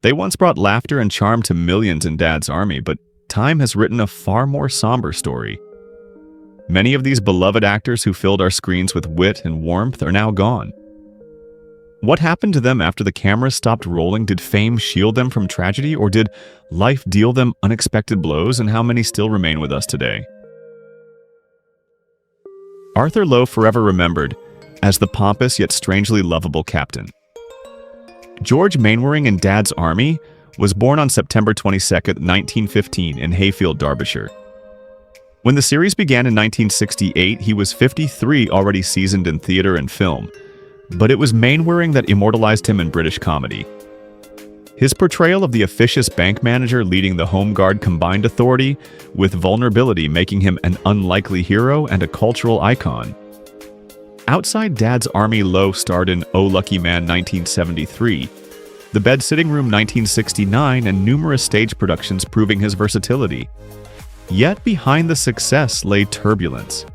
They once brought laughter and charm to millions in Dad's Army, but time has written a far more somber story. Many of these beloved actors who filled our screens with wit and warmth are now gone. What happened to them after the cameras stopped rolling? Did fame shield them from tragedy, or did life deal them unexpected blows, and how many still remain with us today? Arthur Lowe forever remembered as the pompous yet strangely lovable captain. George Mainwaring in Dad's Army was born on September 22, 1915 in Hayfield, Derbyshire. When the series began in 1968, he was 53, already seasoned in theater and film, but it was Mainwaring that immortalized him in British comedy. His portrayal of the officious bank manager leading the Home Guard combined authority with vulnerability, making him an unlikely hero and a cultural icon. Outside Dad's Army, Lowe starred in Oh Lucky Man 1973, The Bed Sitting Room 1969, and numerous stage productions proving his versatility. Yet behind the success lay turbulence.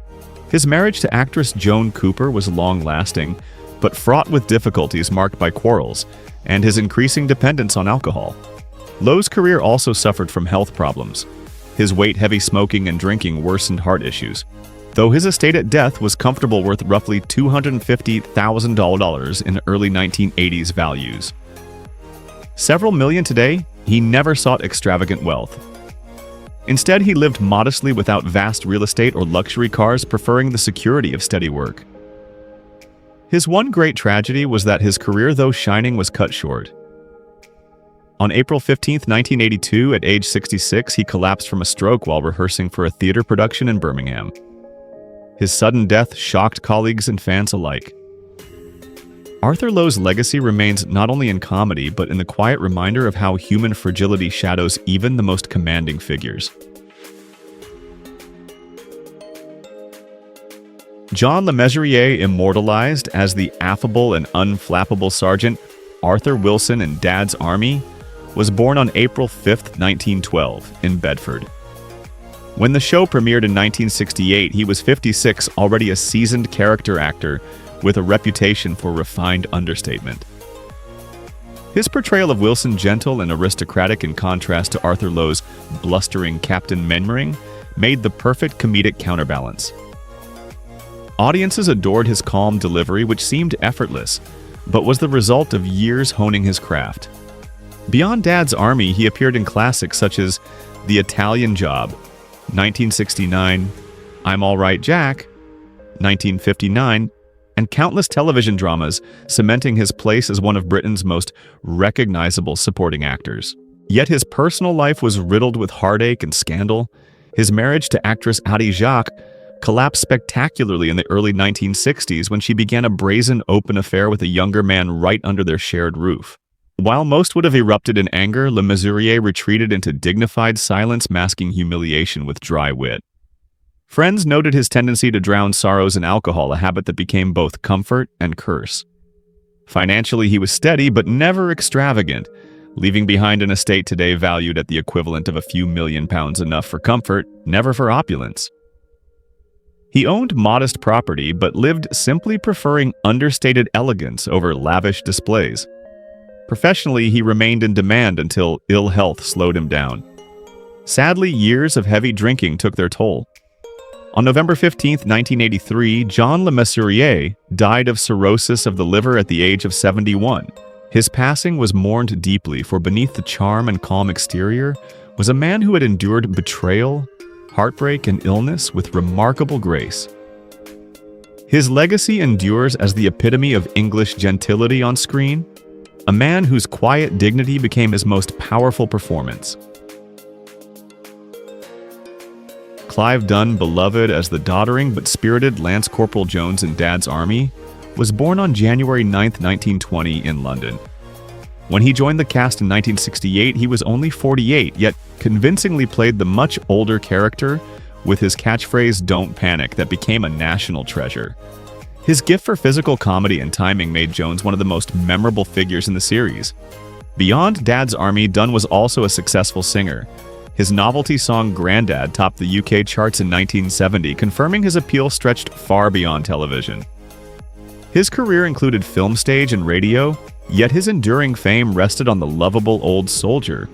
His marriage to actress Joan Cooper was long-lasting, but fraught with difficulties marked by quarrels and his increasing dependence on alcohol. Lowe's career also suffered from health problems. His weight, heavy smoking, and drinking worsened heart issues, though his estate at death was comfortable, worth roughly $250,000 in early 1980s values. Several million today, he never sought extravagant wealth. Instead, he lived modestly without vast real estate or luxury cars, preferring the security of steady work. His one great tragedy was that his career, though shining, was cut short. On April 15, 1982, at age 66, he collapsed from a stroke while rehearsing for a theater production in Birmingham. His sudden death shocked colleagues and fans alike. Arthur Lowe's legacy remains not only in comedy, but in the quiet reminder of how human fragility shadows even the most commanding figures. John Le Mesurier, immortalized as the affable and unflappable Sergeant Arthur Wilson in Dad's Army, was born on April 5, 1912, in Bedford. When the show premiered in 1968, he was 56, already a seasoned character actor with a reputation for refined understatement. His portrayal of Wilson, gentle and aristocratic in contrast to Arthur Lowe's blustering Captain Mainwaring, made the perfect comedic counterbalance. Audiences adored his calm delivery, which seemed effortless, but was the result of years honing his craft. Beyond Dad's Army, he appeared in classics such as The Italian Job, 1969, I'm All Right, Jack, 1959, and countless television dramas, cementing his place as one of Britain's most recognizable supporting actors. Yet his personal life was riddled with heartache and scandal. His marriage to actress Adi Jacques collapsed spectacularly in the early 1960s when she began a brazen open affair with a younger man right under their shared roof. While most would have erupted in anger, Le Mesurier retreated into dignified silence, masking humiliation with dry wit. Friends noted his tendency to drown sorrows in alcohol, a habit that became both comfort and curse. Financially, he was steady but never extravagant, leaving behind an estate today valued at the equivalent of a few £1,000,000, enough for comfort, never for opulence. He owned modest property but lived simply, preferring understated elegance over lavish displays. Professionally, he remained in demand until ill health slowed him down. Sadly, years of heavy drinking took their toll. On November 15, 1983, John Le Mesurier died of cirrhosis of the liver at the age of 71. His passing was mourned deeply, for beneath the charm and calm exterior was a man who had endured betrayal, heartbreak, and illness with remarkable grace. His legacy endures as the epitome of English gentility on screen, a man whose quiet dignity became his most powerful performance. Clive Dunn, beloved as the doddering but spirited Lance Corporal Jones in Dad's Army, was born on January 9, 1920, in London. When he joined the cast in 1968, he was only 48, yet convincingly played the much older character with his catchphrase, "Don't panic," that became a national treasure. His gift for physical comedy and timing made Jones one of the most memorable figures in the series. Beyond Dad's Army, Dunn was also a successful singer. His novelty song Grandad topped the UK charts in 1970, confirming his appeal stretched far beyond television. His career included film, stage, and radio, Yet his enduring fame rested on the lovable old soldier.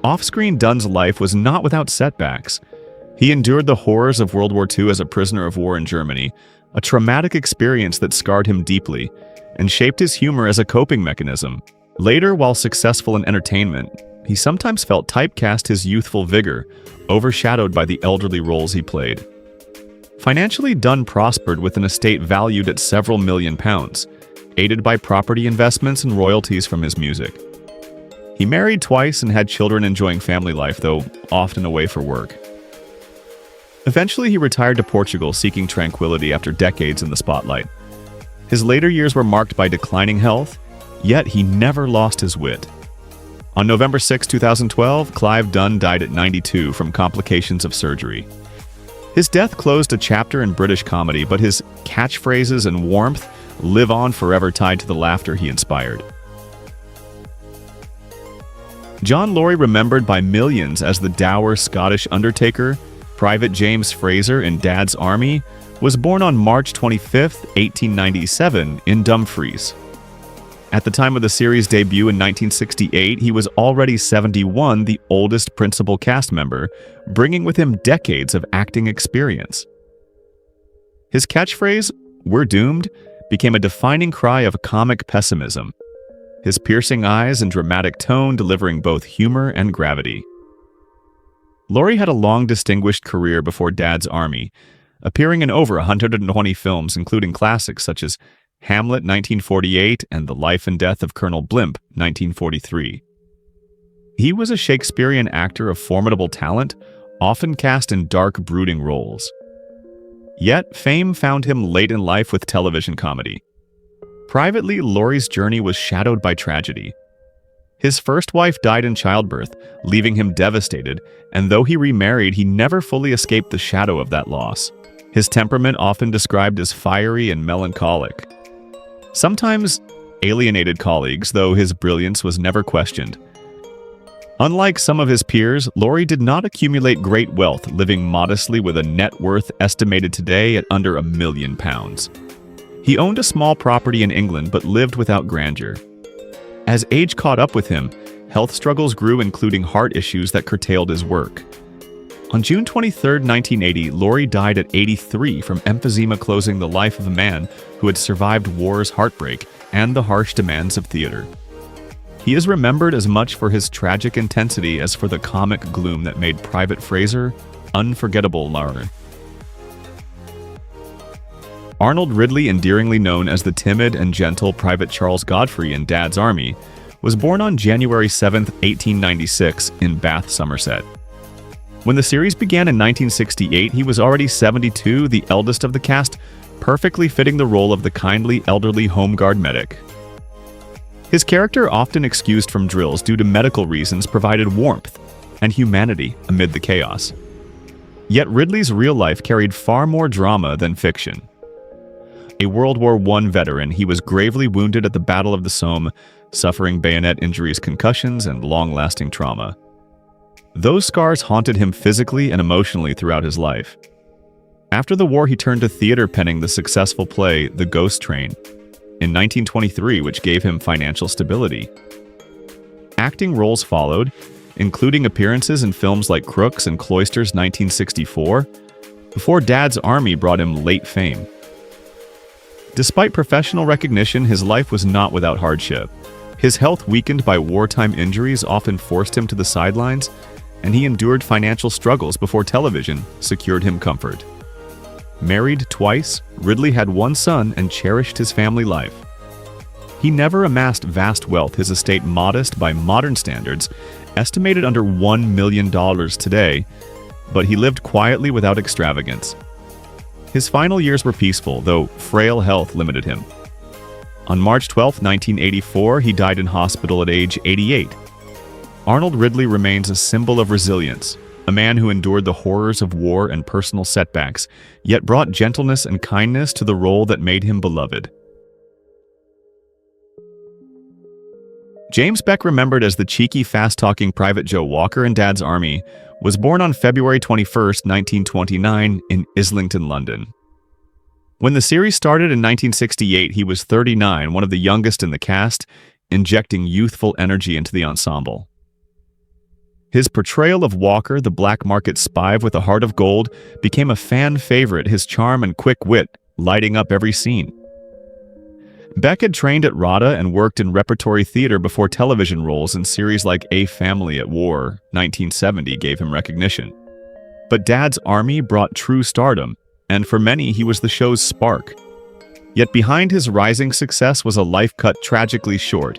Off-screen, Dunn's life was not without setbacks. He endured the horrors of World War II as a prisoner of war in Germany, a traumatic experience that scarred him deeply and shaped his humor as a coping mechanism. Later, while successful in entertainment, he sometimes felt typecast his youthful vigor, overshadowed by the elderly roles he played. Financially, Dunn prospered with an estate valued at several £1,000,000, aided by property investments and royalties from his music. He married twice and had children, enjoying family life, though often away for work. Eventually, he retired to Portugal, seeking tranquility after decades in the spotlight. His later years were marked by declining health, yet he never lost his wit. On November 6, 2012, Clive Dunn died at 92 from complications of surgery. His death closed a chapter in British comedy, but his catchphrases and warmth live on forever, tied to the laughter he inspired. John Laurie, remembered by millions as the dour Scottish undertaker, Private James Fraser in Dad's Army, was born on March 25, 1897, in Dumfries. At the time of the series' debut in 1968, he was already 71, the oldest principal cast member, bringing with him decades of acting experience. His catchphrase, "We're doomed," became a defining cry of comic pessimism, his piercing eyes and dramatic tone delivering both humor and gravity. Laurie had a long, distinguished career before Dad's Army, appearing in over 120 films, including classics such as Hamlet 1948 and The Life and Death of Colonel Blimp 1943. He was a Shakespearean actor of formidable talent, often cast in dark, brooding roles. Yet, fame found him late in life with television comedy. Privately, Laurie's journey was shadowed by tragedy. His first wife died in childbirth, leaving him devastated, and though he remarried, he never fully escaped the shadow of that loss. His temperament, often described as fiery and melancholic, sometimes alienated colleagues, though his brilliance was never questioned. Unlike some of his peers, Laurie did not accumulate great wealth, living modestly with a net worth estimated today at under £1,000,000. He owned a small property in England but lived without grandeur. As age caught up with him, health struggles grew, including heart issues that curtailed his work. On June 23, 1980, Laurie died at 83 from emphysema, closing the life of a man who had survived war's heartbreak and the harsh demands of theater. He is remembered as much for his tragic intensity as for the comic gloom that made Private Fraser unforgettable. Arnold Ridley, endearingly known as the timid and gentle Private Charles Godfrey in Dad's Army, was born on January 7, 1896, in Bath, Somerset. When the series began in 1968, he was already 72, the eldest of the cast, perfectly fitting the role of the kindly, elderly Home Guard medic. His character, often excused from drills due to medical reasons, provided warmth and humanity amid the chaos. Yet Ridley's real life carried far more drama than fiction. A World War I veteran, he was gravely wounded at the Battle of the Somme, suffering bayonet injuries, concussions, and long-lasting trauma. Those scars haunted him physically and emotionally throughout his life. After the war, he turned to theater, penning the successful play The Ghost Train in 1923, which gave him financial stability. Acting roles followed, including appearances in films like Crooks and Cloisters 1964, before Dad's Army brought him late fame. Despite professional recognition, his life was not without hardship. His health, weakened by wartime injuries, often forced him to the sidelines, and he endured financial struggles before television secured him comfort. Married twice, Ridley had one son and cherished his family life. He never amassed vast wealth, his estate modest by modern standards, estimated under $1 million today, but he lived quietly without extravagance. His final years were peaceful, though frail health limited him. On March 12, 1984, he died in hospital at age 88. Arnold Ridley remains a symbol of resilience, a man who endured the horrors of war and personal setbacks, yet brought gentleness and kindness to the role that made him beloved. James Beck, remembered as the cheeky, fast-talking Private Joe Walker in Dad's Army, was born on February 21, 1929, in Islington, London. When the series started in 1968, he was 39, one of the youngest in the cast, injecting youthful energy into the ensemble. His portrayal of Walker, the black market spy with a heart of gold, became a fan favorite, his charm and quick wit lighting up every scene. Beck had trained at RADA and worked in repertory theater before television roles in series like A Family at War, 1970, gave him recognition. But Dad's Army brought true stardom, and for many he was the show's spark. Yet behind his rising success was a life cut tragically short.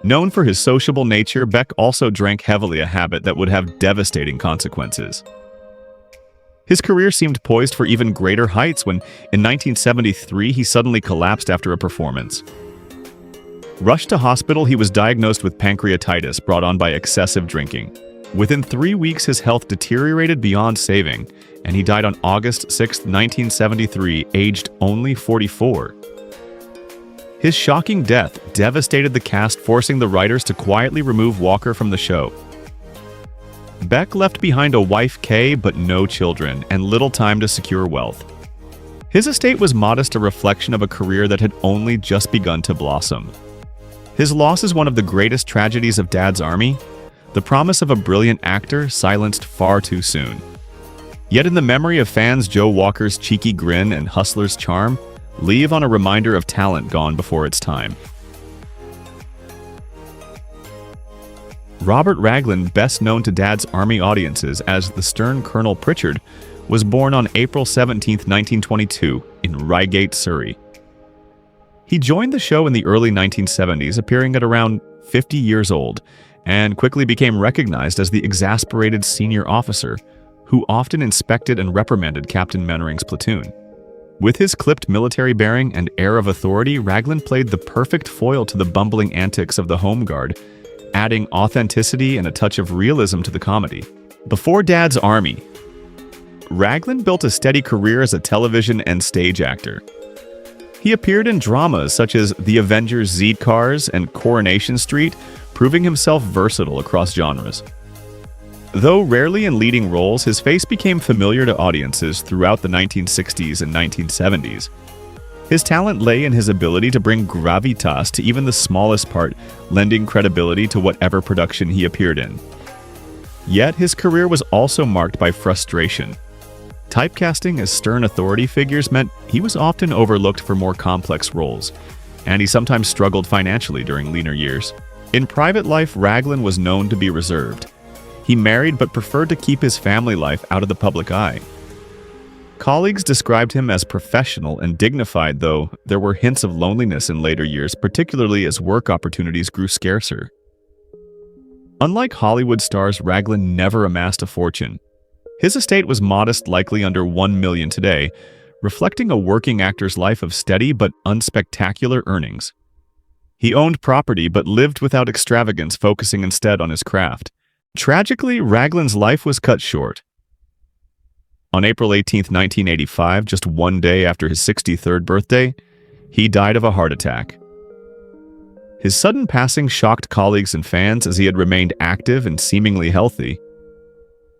Known for his sociable nature, Beck also drank heavily, a habit that would have devastating consequences. His career seemed poised for even greater heights when, in 1973, he suddenly collapsed after a performance. Rushed to hospital, he was diagnosed with pancreatitis brought on by excessive drinking. Within 3 weeks, his health deteriorated beyond saving, and he died on August 6, 1973, aged only 44. His shocking death devastated the cast, forcing the writers to quietly remove Walker from the show. Beck left behind a wife, Kay, but no children, and little time to secure wealth. His estate was modest, a reflection of a career that had only just begun to blossom. His loss is one of the greatest tragedies of Dad's Army, the promise of a brilliant actor silenced far too soon. Yet in the memory of fans, Joe Walker's cheeky grin and hustler's charm leave on a reminder of talent gone before its time. Robert Raglan, best known to Dad's Army audiences as the stern Colonel Pritchard, was born on April 17, 1922, in Reigate, Surrey. He joined the show in the early 1970s, appearing at around 50 years old, and quickly became recognized as the exasperated senior officer who often inspected and reprimanded Captain Mannering's platoon. With his clipped military bearing and air of authority, Raglan played the perfect foil to the bumbling antics of the Home Guard, adding authenticity and a touch of realism to the comedy. Before Dad's Army, Raglan built a steady career as a television and stage actor. He appeared in dramas such as The Avengers Z Cars and Coronation Street, proving himself versatile across genres. Though rarely in leading roles, his face became familiar to audiences throughout the 1960s and 1970s. His talent lay in his ability to bring gravitas to even the smallest part, lending credibility to whatever production he appeared in. Yet his career was also marked by frustration. Typecasting as stern authority figures meant he was often overlooked for more complex roles, and he sometimes struggled financially during leaner years. In private life, Raglan was known to be reserved. He married but preferred to keep his family life out of the public eye. Colleagues described him as professional and dignified, though there were hints of loneliness in later years, particularly as work opportunities grew scarcer. Unlike Hollywood stars, Raglan never amassed a fortune. His estate was modest, likely under $1 million today, reflecting a working actor's life of steady but unspectacular earnings. He owned property but lived without extravagance, focusing instead on his craft. Tragically, Raglan's life was cut short. On April 18, 1985, just one day after his 63rd birthday, he died of a heart attack. His sudden passing shocked colleagues and fans as he had remained active and seemingly healthy.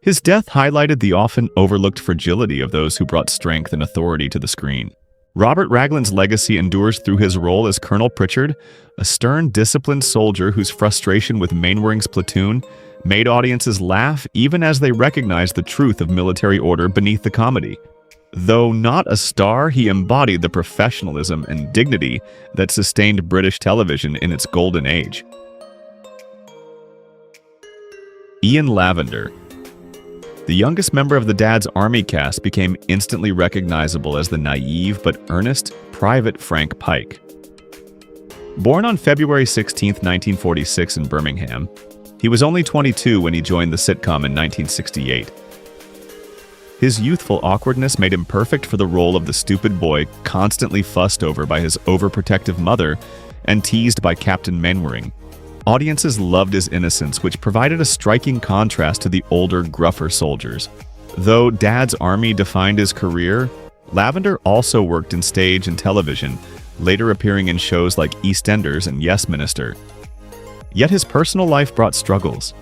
His death highlighted the often overlooked fragility of those who brought strength and authority to the screen. Robert Raglan's legacy endures through his role as Colonel Pritchard, a stern, disciplined soldier whose frustration with Mainwaring's platoon made audiences laugh even as they recognized the truth of military order beneath the comedy. Though not a star, he embodied the professionalism and dignity that sustained British television in its golden age. Ian Lavender. The youngest member of the Dad's Army cast became instantly recognizable as the naive but earnest Private Frank Pike. Born on February 16, 1946 in Birmingham, he was only 22 when he joined the sitcom in 1968. His youthful awkwardness made him perfect for the role of the stupid boy constantly fussed over by his overprotective mother and teased by Captain Mainwaring. Audiences loved his innocence, which provided a striking contrast to the older, gruffer soldiers. Though Dad's Army defined his career, Lavender also worked in stage and television, later appearing in shows like EastEnders and Yes Minister. Yet his personal life brought struggles.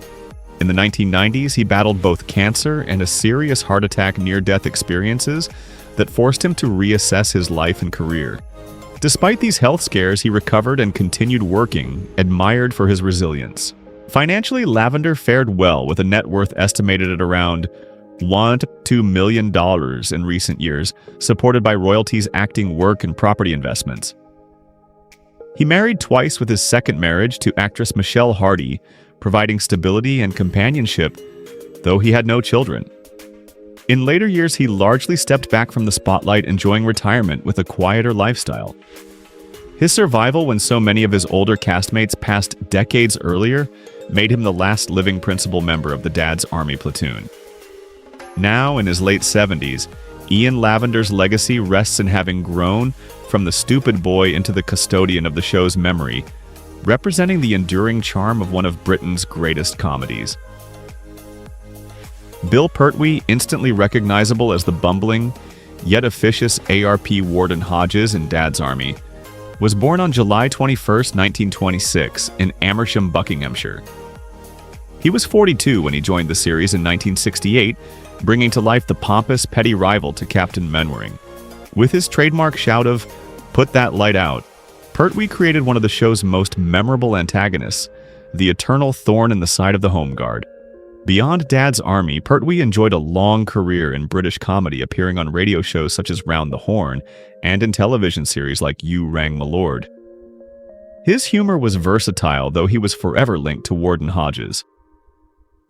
In the 1990s, he battled both cancer and a serious heart attack near-death experiences that forced him to reassess his life and career. Despite these health scares, he recovered and continued working, admired for his resilience. Financially, Lavender fared well, with a net worth estimated at around $1 to $2 million in recent years, supported by royalties, acting work, and property investments. He married twice, with his second marriage to actress Michelle Hardy, providing stability and companionship, though he had no children. In later years, he largely stepped back from the spotlight, enjoying retirement with a quieter lifestyle. His survival when so many of his older castmates passed decades earlier made him the last living principal member of the Dad's Army platoon. Now, in his late 70s, Ian Lavender's legacy rests in having grown from the stupid boy into the custodian of the show's memory, representing the enduring charm of one of Britain's greatest comedies. Bill Pertwee, instantly recognizable as the bumbling, yet officious ARP Warden Hodges in Dad's Army, was born on July 21, 1926, in Amersham, Buckinghamshire. He was 42 when he joined the series in 1968, bringing to life the pompous, petty rival to Captain Mainwaring. With his trademark shout of, "Put that light out," Pertwee created one of the show's most memorable antagonists, the eternal thorn in the side of the Home Guard. Beyond Dad's Army, Pertwee enjoyed a long career in British comedy, appearing on radio shows such as Round the Horn and in television series like You Rang My Lord. His humor was versatile, though he was forever linked to Warden Hodges.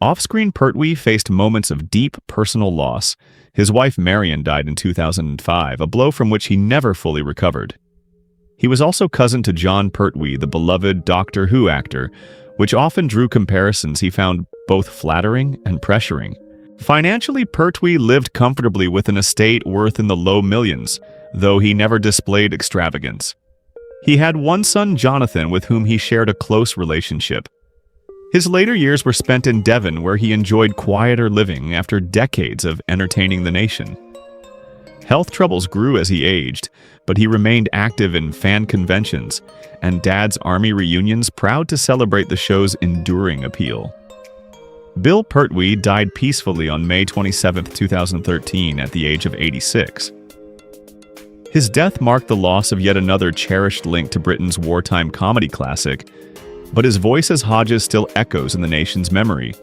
Off-screen, Pertwee faced moments of deep personal loss. His wife Marion died in 2005, a blow from which he never fully recovered. He was also cousin to John Pertwee, the beloved Doctor Who actor, which often drew comparisons he found both flattering and pressuring. Financially, Pertwee lived comfortably with an estate worth in the low millions, though he never displayed extravagance. He had one son, Jonathan, with whom he shared a close relationship. His later years were spent in Devon, where he enjoyed quieter living after decades of entertaining the nation. Health troubles grew as he aged, but he remained active in fan conventions and Dad's Army reunions, proud to celebrate the show's enduring appeal. Bill Pertwee died peacefully on May 27, 2013, at the age of 86. His death marked the loss of yet another cherished link to Britain's wartime comedy classic, but his voice as Hodges still echoes in the nation's memory.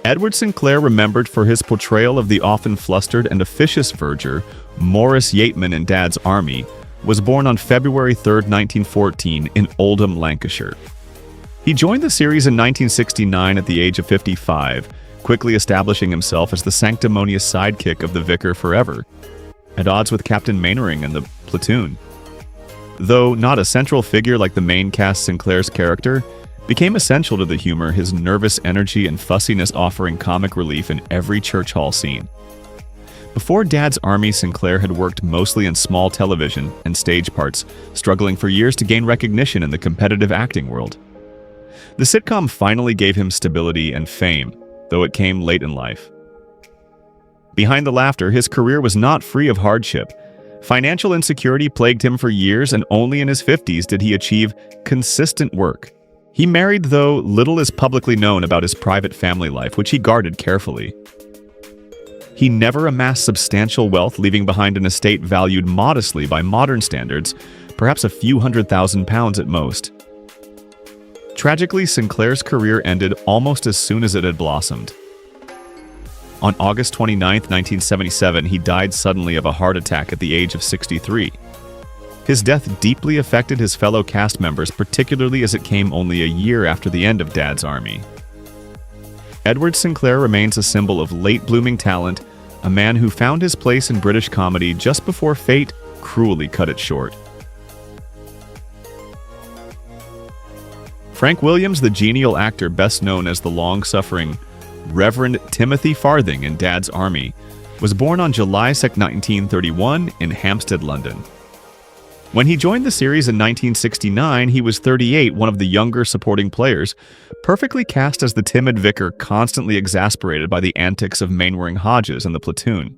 Edward Sinclair, remembered for his portrayal of the often flustered and officious verger, Maurice Yeatman in Dad's Army, was born on February 3, 1914, in Oldham, Lancashire. He joined the series in 1969 at the age of 55, quickly establishing himself as the sanctimonious sidekick of the Vicar forever, at odds with Captain Mainwaring and the platoon. Though not a central figure like the main cast, Sinclair's character became essential to the humor, his nervous energy and fussiness offering comic relief in every church hall scene. Before Dad's Army, Sinclair had worked mostly in small television and stage parts, struggling for years to gain recognition in the competitive acting world. The sitcom finally gave him stability and fame, though it came late in life. Behind the laughter, his career was not free of hardship. Financial insecurity plagued him for years, and only in his 50s did he achieve consistent work. He married, though little is publicly known about his private family life, which he guarded carefully. He never amassed substantial wealth, leaving behind an estate valued modestly by modern standards, perhaps a few £100,000 at most. Tragically, Sinclair's career ended almost as soon as it had blossomed. On August 29, 1977, he died suddenly of a heart attack at the age of 63. His death deeply affected his fellow cast members, particularly as it came only a year after the end of Dad's Army. Edward Sinclair remains a symbol of late-blooming talent, a man who found his place in British comedy just before fate cruelly cut it short. Frank Williams, the genial actor best known as the long-suffering Reverend Timothy Farthing in Dad's Army, was born on July 2, 1931, in Hampstead, London. When he joined the series in 1969, he was 38, one of the younger supporting players, perfectly cast as the timid vicar constantly exasperated by the antics of Mainwaring Hodges and the platoon.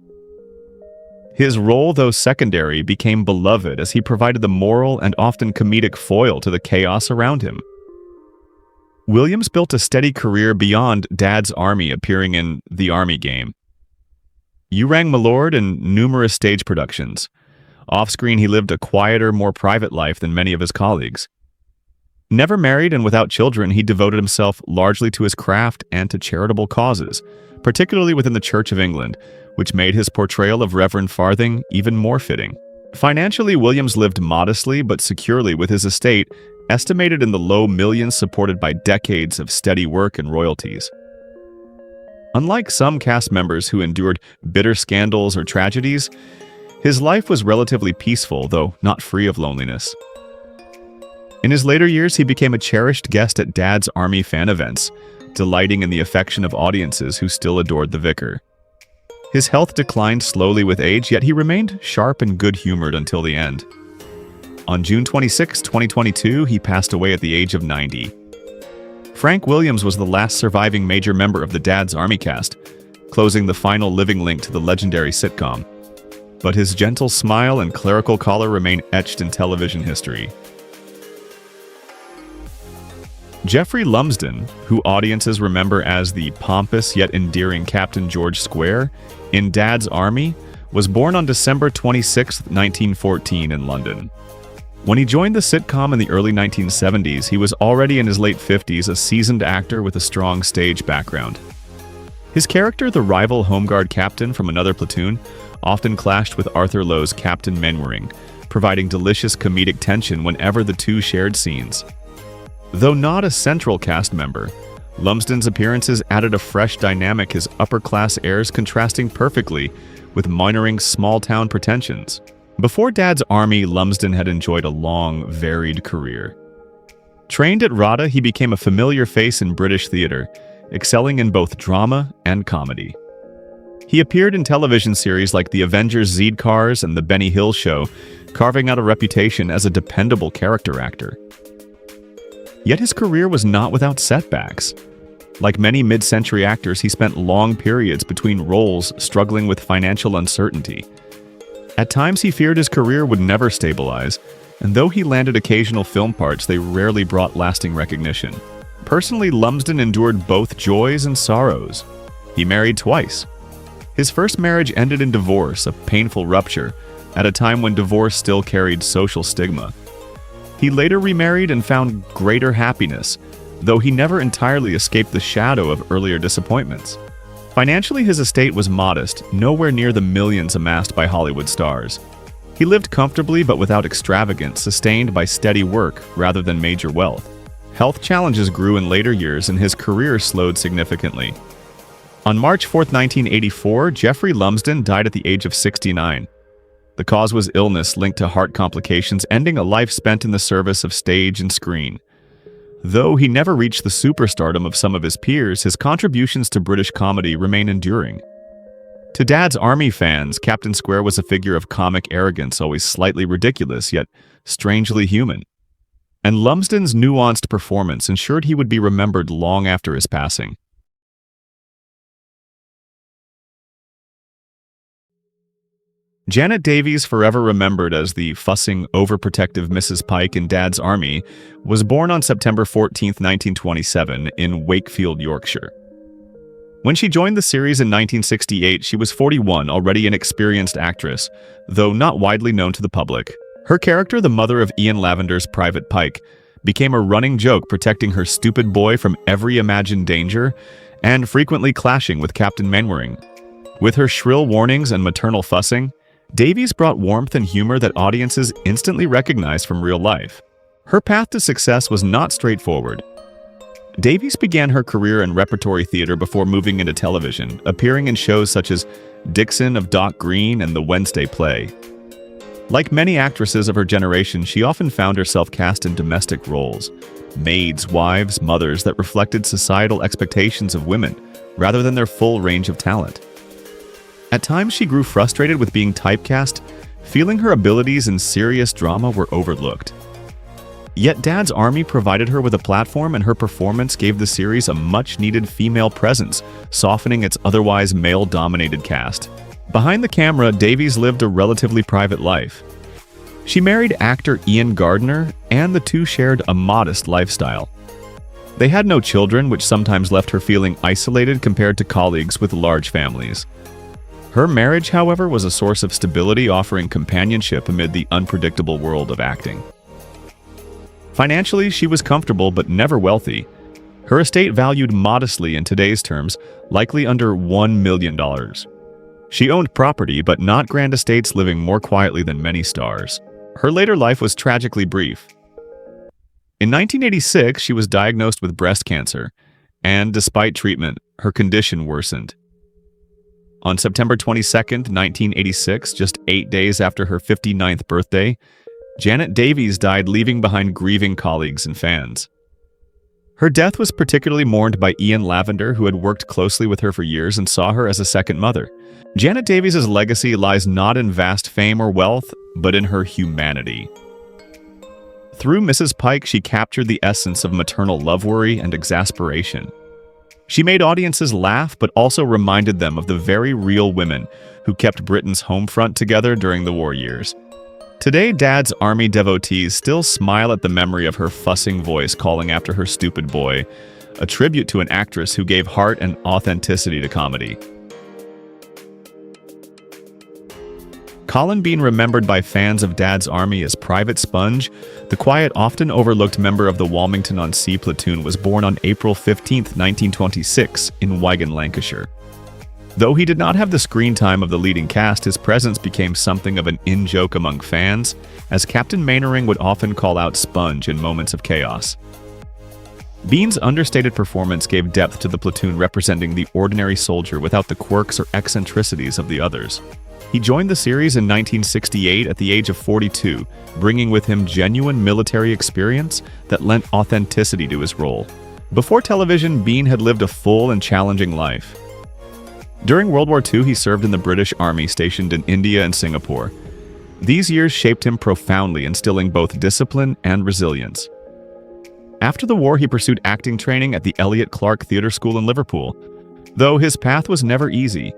His role, though secondary, became beloved as he provided the moral and often comedic foil to the chaos around him. Williams built a steady career beyond Dad's Army, appearing in The Army Game, You Rang My Lord, and numerous stage productions. Off-screen, he lived a quieter, more private life than many of his colleagues. Never married and without children, he devoted himself largely to his craft and to charitable causes, particularly within the Church of England, which made his portrayal of Reverend Farthing even more fitting. Financially, Williams lived modestly but securely with his estate, estimated in the low millions, supported by decades of steady work and royalties. Unlike some cast members who endured bitter scandals or tragedies, his life was relatively peaceful, though not free of loneliness. In his later years, he became a cherished guest at Dad's Army fan events, delighting in the affection of audiences who still adored the vicar. His health declined slowly with age, yet he remained sharp and good-humored until the end. On June 26, 2022, he passed away at the age of 90. Frank Williams was the last surviving major member of the Dad's Army cast, closing the final living link to the legendary sitcom. But his gentle smile and clerical collar remain etched in television history. Jeffrey Lumsden, who audiences remember as the pompous yet endearing Captain George Square in Dad's Army, was born on December 26, 1914 in London. When he joined the sitcom in the early 1970s, he was already in his late 50s, a seasoned actor with a strong stage background. His character, the rival Home Guard captain from another platoon, often clashed with Arthur Lowe's Captain Mainwaring, providing delicious comedic tension whenever the two shared scenes. Though not a central cast member, Lumsden's appearances added a fresh dynamic, his upper-class airs contrasting perfectly with Mainwaring's small-town pretensions. Before Dad's Army, Lumsden had enjoyed a long, varied career. Trained at RADA, he became a familiar face in British theatre, excelling in both drama and comedy. He appeared in television series like The Avengers Z Cars and The Benny Hill Show, carving out a reputation as a dependable character actor. Yet his career was not without setbacks. Like many mid-century actors, he spent long periods between roles struggling with financial uncertainty. At times, he feared his career would never stabilize, and though he landed occasional film parts, they rarely brought lasting recognition. Personally, Lumsden endured both joys and sorrows. He married twice. His first marriage ended in divorce, a painful rupture, at a time when divorce still carried social stigma. He later remarried and found greater happiness, though he never entirely escaped the shadow of earlier disappointments. Financially, his estate was modest, nowhere near the millions amassed by Hollywood stars. He lived comfortably but without extravagance, sustained by steady work rather than major wealth. Health challenges grew in later years and his career slowed significantly. On March 4, 1984, Jeffrey Lumsden died at the age of 69. The cause was illness linked to heart complications, ending a life spent in the service of stage and screen. Though he never reached the superstardom of some of his peers, his contributions to British comedy remain enduring. To Dad's Army fans, Captain Square was a figure of comic arrogance, always slightly ridiculous, yet strangely human. And Lumsden's nuanced performance ensured he would be remembered long after his passing. Janet Davies, forever remembered as the fussing, overprotective Mrs. Pike in Dad's Army, was born on September 14, 1927, in Wakefield, Yorkshire. When she joined the series in 1968, she was 41, already an experienced actress, though not widely known to the public. Her character, the mother of Ian Lavender's Private Pike, became a running joke, protecting her stupid boy from every imagined danger and frequently clashing with Captain Mainwaring. With her shrill warnings and maternal fussing, Davies brought warmth and humor that audiences instantly recognized from real life. Her path to success was not straightforward. Davies began her career in repertory theater before moving into television, appearing in shows such as Dixon of Dock Green and The Wednesday Play. Like many actresses of her generation, she often found herself cast in domestic roles, maids, wives, mothers that reflected societal expectations of women, rather than their full range of talent. At times, she grew frustrated with being typecast, feeling her abilities in serious drama were overlooked. Yet Dad's Army provided her with a platform, and her performance gave the series a much-needed female presence, softening its otherwise male-dominated cast. Behind the camera, Davies lived a relatively private life. She married actor Ian Gardner, and the two shared a modest lifestyle. They had no children, which sometimes left her feeling isolated compared to colleagues with large families. Her marriage, however, was a source of stability, offering companionship amid the unpredictable world of acting. Financially, she was comfortable but never wealthy. Her estate valued modestly in today's terms, likely under $1 million. She owned property, but not grand estates, living more quietly than many stars. Her later life was tragically brief. In 1986, she was diagnosed with breast cancer, and despite treatment, her condition worsened. On September 22, 1986, just 8 days after her 59th birthday, Janet Davies died, leaving behind grieving colleagues and fans. Her death was particularly mourned by Ian Lavender, who had worked closely with her for years and saw her as a second mother. Janet Davies' legacy lies not in vast fame or wealth, but in her humanity. Through Mrs. Pike, she captured the essence of maternal love, worry, and exasperation. She made audiences laugh, but also reminded them of the very real women who kept Britain's home front together during the war years. Today, Dad's Army devotees still smile at the memory of her fussing voice calling after her stupid boy, a tribute to an actress who gave heart and authenticity to comedy. Colin Bean, remembered by fans of Dad's Army as Private Sponge, the quiet, often overlooked member of the Walmington-on-Sea platoon, was born on April 15, 1926, in Wigan, Lancashire. Though he did not have the screen time of the leading cast, his presence became something of an in-joke among fans, as Captain Mainwaring would often call out Sponge in moments of chaos. Bean's understated performance gave depth to the platoon, representing the ordinary soldier without the quirks or eccentricities of the others. He joined the series in 1968 at the age of 42, bringing with him genuine military experience that lent authenticity to his role. Before television, Bean had lived a full and challenging life. During World War II, he served in the British Army stationed in India and Singapore. These years shaped him profoundly, instilling both discipline and resilience. After the war, he pursued acting training at the Elliott Clark Theatre School in Liverpool, though his path was never easy.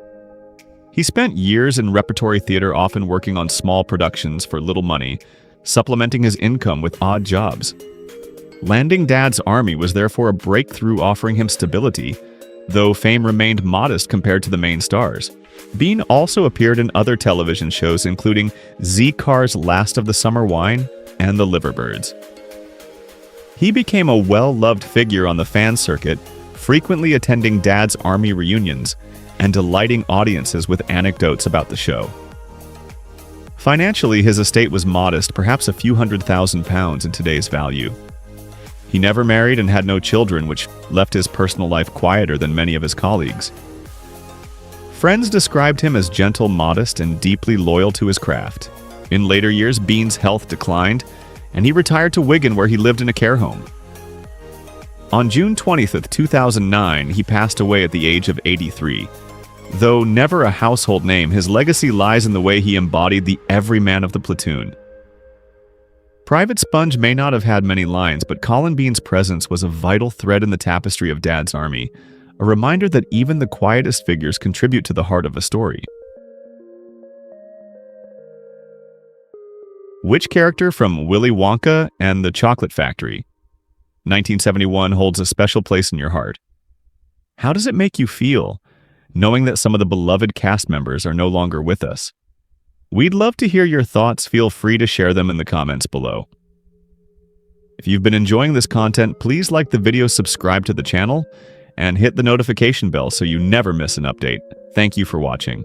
He spent years in repertory theatre, often working on small productions for little money, supplementing his income with odd jobs. Landing Dad's Army was therefore a breakthrough, offering him stability, though fame remained modest compared to the main stars. Bean also appeared in other television shows, including Z-Car's Last of the Summer Wine and The Liverbirds. He became a well-loved figure on the fan circuit, frequently attending Dad's Army reunions and delighting audiences with anecdotes about the show. Financially, his estate was modest, perhaps a few £100,000 in today's value. He never married and had no children, which left his personal life quieter than many of his colleagues. Friends described him as gentle, modest, and deeply loyal to his craft. In later years, Bean's health declined, and he retired to Wigan, where he lived in a care home. On June 20th, 2009, he passed away at the age of 83. Though never a household name, his legacy lies in the way he embodied the everyman of the platoon. Private Sponge may not have had many lines, but Colin Bean's presence was a vital thread in the tapestry of Dad's Army, a reminder that even the quietest figures contribute to the heart of a story. Which character from Willy Wonka and the Chocolate Factory, 1971, holds a special place in your heart? How does it make you feel, knowing that some of the beloved cast members are no longer with us? We'd love to hear your thoughts. Feel free to share them in the comments below. If you've been enjoying this content, please like the video, subscribe to the channel, and hit the notification bell so you never miss an update. Thank you for watching.